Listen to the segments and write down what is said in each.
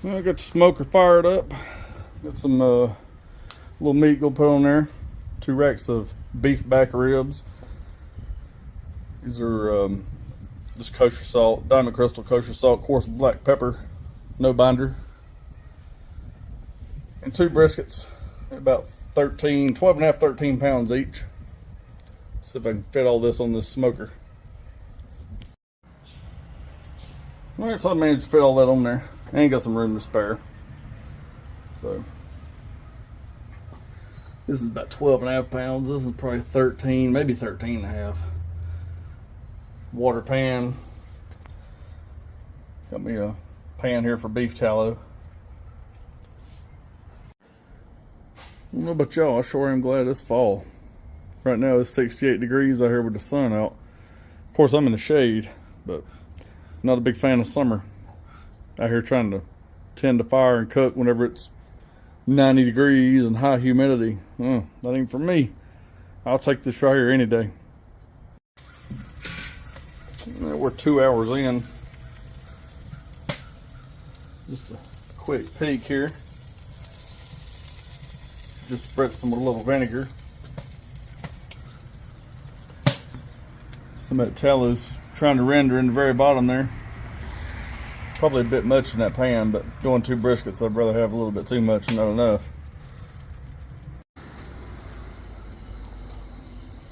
I got the smoker fired up. Got some little meat go put on there. 2 racks of beef back ribs. These are just kosher salt, Diamond Crystal kosher salt, coarse black pepper, no binder. And 2 briskets, about 12 and a half, 13 pounds each. See if I can fit all this on this smoker. Alright, so I managed to fit all that on there. And got some room to spare. So this is about 12 and a half pounds. This is probably 13, maybe 13 and a half. Water pan. Got me a pan here for beef tallow. I don't know about y'all, I sure am glad it's fall. Right now it's 68 degrees out here with the sun out. Of course I'm in the shade, but not a big fan of summer. Out here trying to tend to fire and cook whenever it's 90 degrees and high humidity. That ain't for me. I'll take this right here any day. We're 2 hours in. Just a quick peek here. Just spread some with a little vinegar. Some of that tallow's trying to render in the very bottom there. Probably a bit much in that pan, but doing 2 briskets, I'd rather have a little bit too much and not enough. I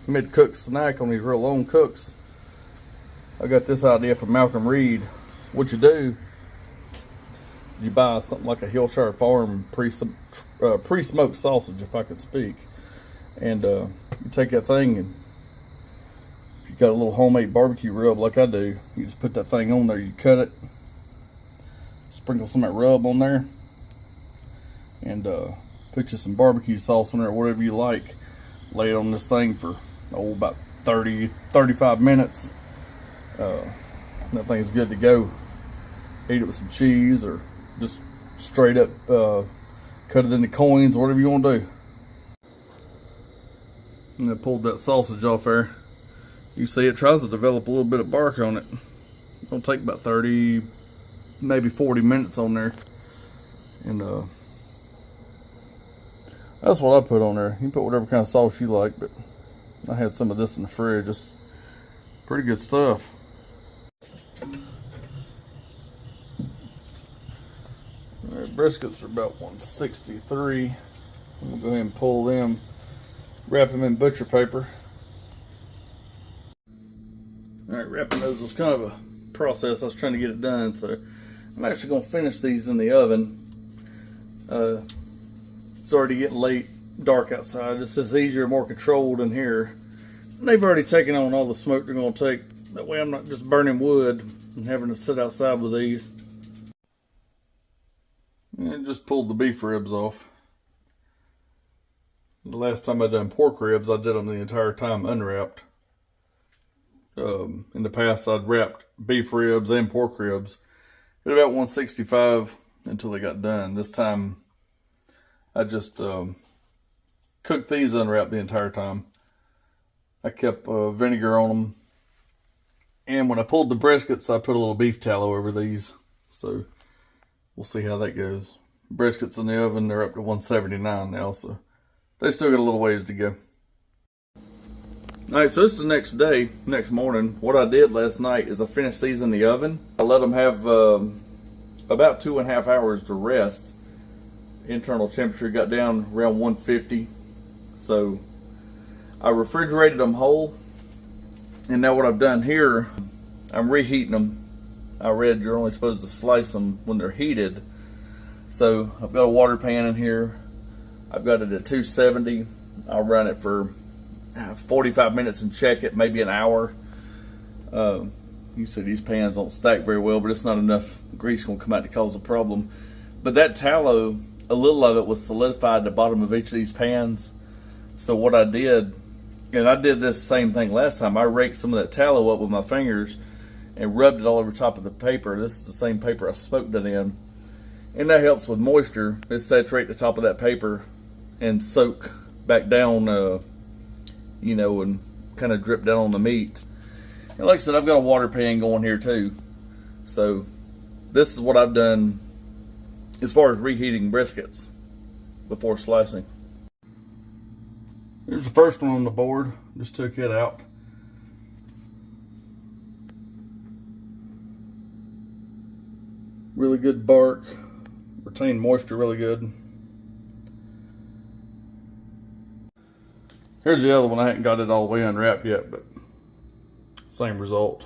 made a cook snack on these real long cooks. I got this idea from Malcolm Reed. What you do, you buy something like a Hillshire Farm pre-smoked sausage, if I could speak. And you take that thing, and if you got a little homemade barbecue rub like I do, you just put that thing on there, you cut it, sprinkle some of that rub on there, and put you some barbecue sauce on there, whatever you like. Lay it on this thing for about 30-35 minutes. That thing's good to go. Eat it with some cheese, or just straight up cut it into coins, whatever you want to do. And I pulled that sausage off there. You see it tries to develop a little bit of bark on it. It'll take about 30, maybe 40 minutes on there. And that's what I put on there. You can put whatever kind of sauce you like, but I had some of this in the fridge. It's pretty good stuff. Alright, briskets are about 163. I'm gonna go ahead and pull them, wrap them in butcher paper. Alright, wrapping those was kind of a process. I was trying to get it done, so I'm actually gonna finish these in the oven. It's already getting late, dark outside. This is easier, more controlled in here. And they've already taken on all the smoke they're gonna take. That way I'm not just burning wood and having to sit outside with these. And just pulled the beef ribs off. The last time I done pork ribs, I did them the entire time unwrapped. In the past, I'd wrapped beef ribs and pork ribs at about 165 until they got done. This time, I just cooked these unwrapped the entire time. I kept vinegar on them. And when I pulled the briskets, I put a little beef tallow over these. So we'll see how that goes. Briskets in the oven, they're up to 179 now, so they still got a little ways to go. Alright, so this is the next day, next morning. What I did last night is I finished these in the oven. I let them have about 2.5 hours to rest. Internal temperature got down around 150. So I refrigerated them whole. And now what I've done here, I'm reheating them. I read you're only supposed to slice them when they're heated. So I've got a water pan in here. I've got it at 270. I'll run it for 45 minutes and check it, maybe an hour. You see these pans don't stack very well, but it's not enough grease going to come out to cause a problem. But that tallow, a little of it was solidified at the bottom of each of these pans. So what I did, and I did this same thing last time, I raked some of that tallow up with my fingers and rubbed it all over top of the paper. This is the same paper I smoked it in. And that helps with moisture. It saturates the top of that paper and soak back down, you know, and kind of drip down on the meat. And like I said, I've got a water pan going here too. So this is what I've done as far as reheating briskets before slicing. Here's the first one on the board. Just took it out. Really good bark. Retained moisture really good. Here's the other one. I hadn't got it all the way unwrapped yet, but same result.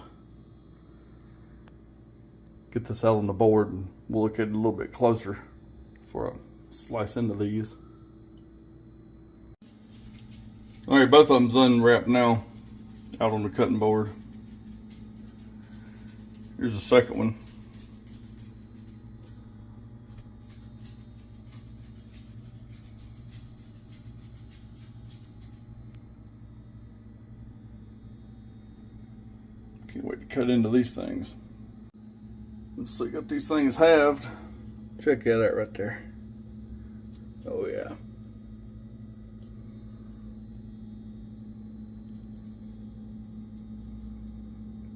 Get this out on the board and we'll look at it a little bit closer before I slice into these. All right, both of them's unwrapped now, out on the cutting board. Here's the second one. Can't wait to cut into these things. Let's see, got these things halved. Check that out right there. Oh yeah.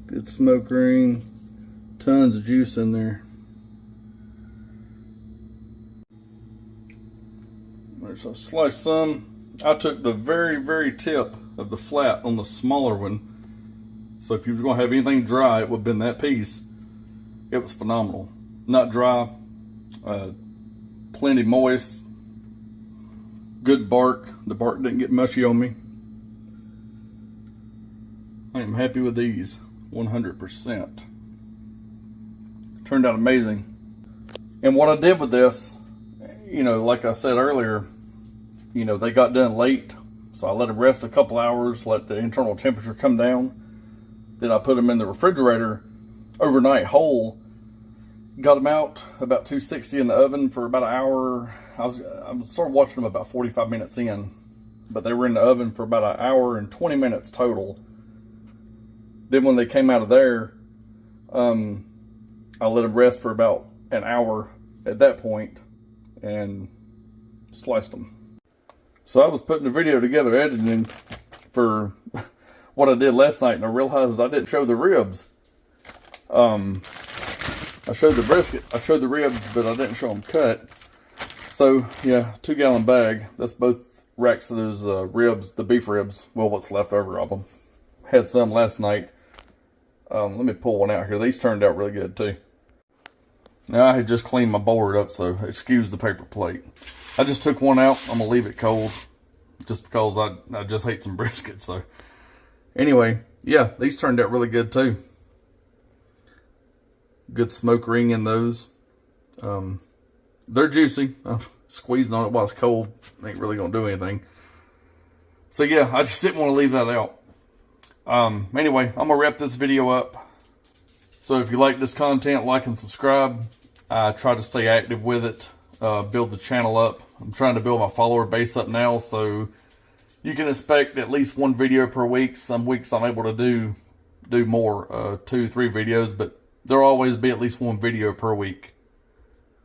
Good smoke ring. Tons of juice in there. So I sliced some. I took the very, very tip of the flat on the smaller one. So if you were going to have anything dry, it would have been that piece. It was phenomenal. Not dry, plenty moist, good bark. The bark didn't get mushy on me. I am happy with these, 100%. Turned out amazing. And what I did with this, you know, like I said earlier, you know, they got done late. So I let them rest a couple hours, let the internal temperature come down. Then I put them in the refrigerator overnight whole. Got them out about 260 in the oven for about an hour. I started watching them about 45 minutes in, but they were in the oven for about an hour and 20 minutes total. Then when they came out of there, I let them rest for about an hour at that point and sliced them. So I was putting the video together, editing for what I did last night, and I realized I didn't show the ribs. I showed the brisket, I showed the ribs, but I didn't show them cut. So yeah, 2-gallon bag. That's both racks of those ribs, the beef ribs. Well, what's left over of them. Had some last night. Let me pull one out here. These turned out really good too. Now I had just cleaned my board up, so excuse the paper plate. I just took one out. I'm gonna leave it cold, just because I just hate some brisket. So anyway, yeah, these turned out really good too. Good smoke ring in those. They're juicy. I'm squeezing on it while it's cold. Ain't really gonna do anything. So yeah, I just didn't want to leave that out. Anyway, I'm gonna wrap this video up. So if you like this content, like and subscribe. I try to stay active with it, build the channel up. I'm trying to build my follower base up now, so you can expect at least one video per week. Some weeks I'm able to do more, 2-3 videos, but there'll always be at least one video per week.